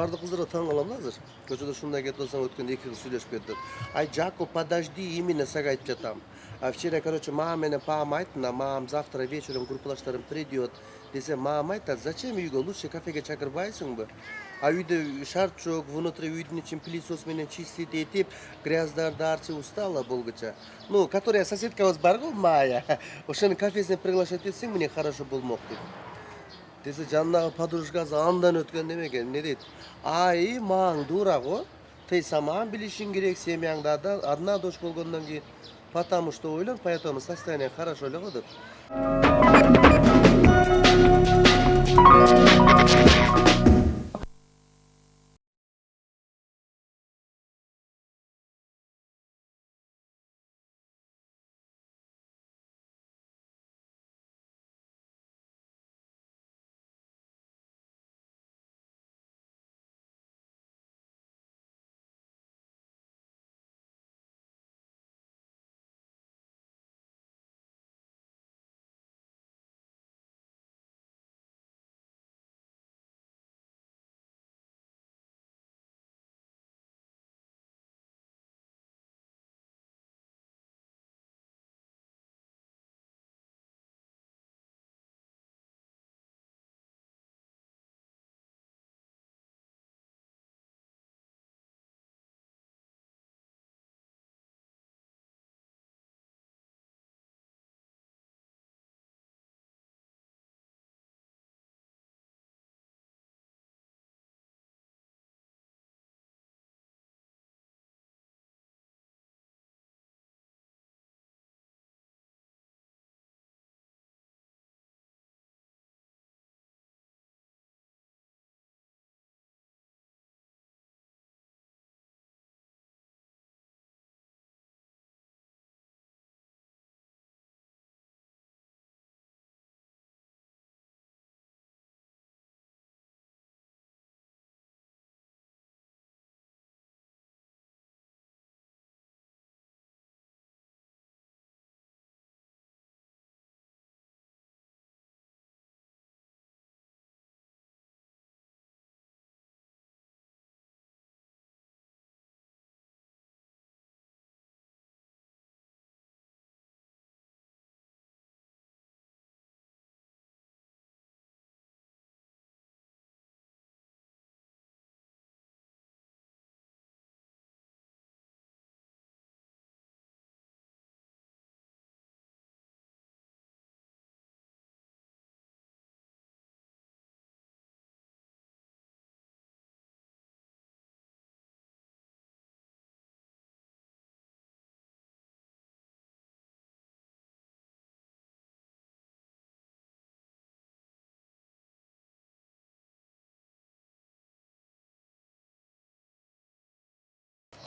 бардық қыздар таң қаламын азыр. Көшеде шундай кетіп алсаң өткенде екі қыз сөйлесіп кетті. Ай, Жако, подожди, именно сага айтып жатам. А вчера, короче, мама менен папам айтты, мамам завтра вечером группалаштарым придет. Десе, мама айтады, зачем үйге, лучше кафеге чакырбайсыңбы? А үйде шарт жоқ, внутри үйдің için пылесос менен чистить етіп, гряздарды арчы устала болгача. Ну, которая соседкабыз бар ғой, Майя. Ошоны кафесіне приглашать етсең, мне хорошо болмок деп. Десе жанындағы подружкасы андан өткен демеген, не дейді? Ай, маң дура ғой. Ты сама білишің керек, семьяңда одна дочь болғаннан кейін. Потому что ойлан, поэтому состояние хорошо эле ғой деп.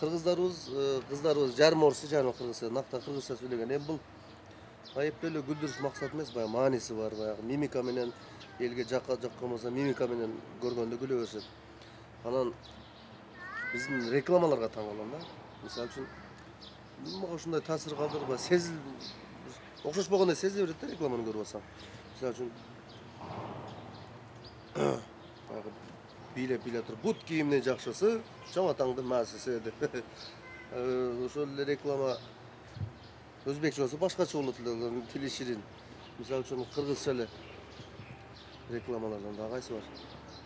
Кыздарыбыз жарым орысша, жарым кыргызча, накта кыргызча сүйлөгөн. Эми бул айып эле күлдүрүш максат эмес, баягы мааниси бар, баягы мимика менен элге жакка болмосо мимика менен көргөндө күлө беришет. Анан биздин рекламаларга таң калам да. Мисалы үчүн мага ушундай таасир калтырбай, окшош болгондой сезиле берет да рекламаны көрүп алсаң. Мисалы үчүн баягы бийлеп туруп, бут кийимдин жакшысы, чоңотаңдын маасысы деп. Ошол эле реклама өзбекче болсо башкача болот эле, тили ширин. Мисалы үчүн кыргызча эле рекламалардан да кайсы бар?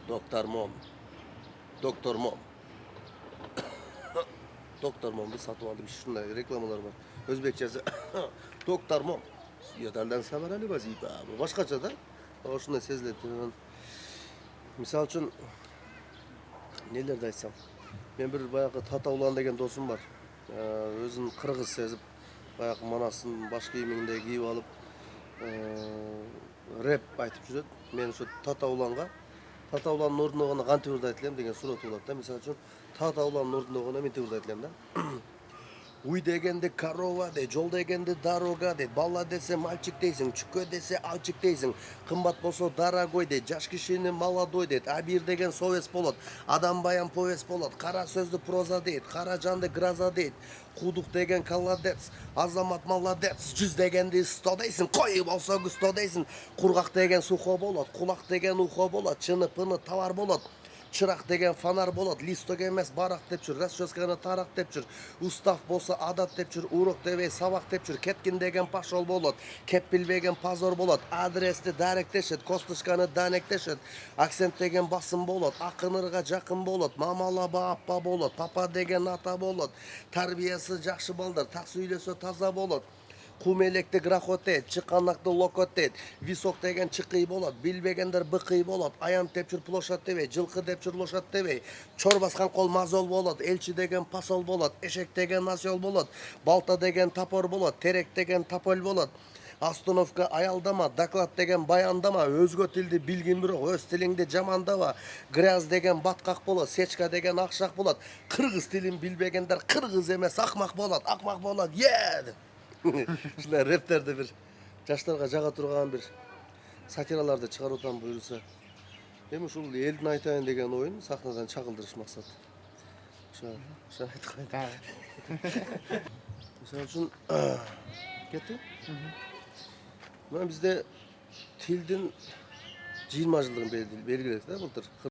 Доктор Мом. Доктор Мом. Доктор Момду сатып алып ушундай рекламалар бар. Өзбекчеси Доктор Мом. Яталдан сабарали вазипа. Башкача да. Ошундай сезилет. Мисалы үчүн нелерди айтсам, мен бир баягы Татаулан деген досум бар. Өзүн кыргыз сезип, баягы манасын баш кийиминдей кийип алып, рэп айтып жүрөт. Мен ошо Татауланга, Татауландын ордуна кантип ырдайт элем деген суроо туулат да. Мисалы үчүн Татауландын ордуна мынтип ырдайт элем да. Уй дегенде корова дейт, жол дегенде дорога дейт, бала десе мальчик дейсиң, чүкө десе алчык дейсиң, кымбат болсо дорогой дейт, жаш кишини молодой дейт, а бир деген совесть болот, адам баян повесть болот, кара сөздү проза дейт, кара жанды гроза дейт, кудук деген колодец, азамат молодец, 100 дегенди 100 дейсиң, кой болсо 100 дейсиң, кургак деген сухо болот, кулак деген ухо болот, чыны пыны товар болот, чырак деген фонар болот, листок эмес барак деп жүр, расческаны тарак деп жүр, устав болсо адат деп жүр, урок дебей сабак деп жүр, кеткин деген пошол болот, кеп билбеген позор болот, адрести даректешет, костушканы данектешет, акцент деген басым болот, акынырга жакын болот, мамалаба аппа болот, папа деген ата болот, тарбиясы жакшы балдар, так сүйлөсө таза болот. Кум электи грохотет, чыканакты локотет, висок деген чыкый болот, билбегендер быкый болот, аян деп жүр плошат дебей, жылкы деп жүр лошат дебей, чор баскан кол мазол болот, элчи деген посол болот, эшек деген асел болот, балта деген топор болот, терек деген тополь болот. Остановка аялдама, доклад деген баяндама, өзгө тилди билгин бирок өз тилиңди жамандама, гряз деген баткак болот, сечка деген акшак болот, кыргыз тилин билбегендер кыргыз эмес акмак болот, ушундай рэптерди бир жаштарга жага турган бир сатираларды чыгарып атам буюрса. Эми ушул элдин айтайын деген оюн сахнадан чагылдырыш максат. Ошо айтып койдум. Мисалы үчүн кетти. Мына бизде тилдин 20 жылдыгын белгиледи да былтыр.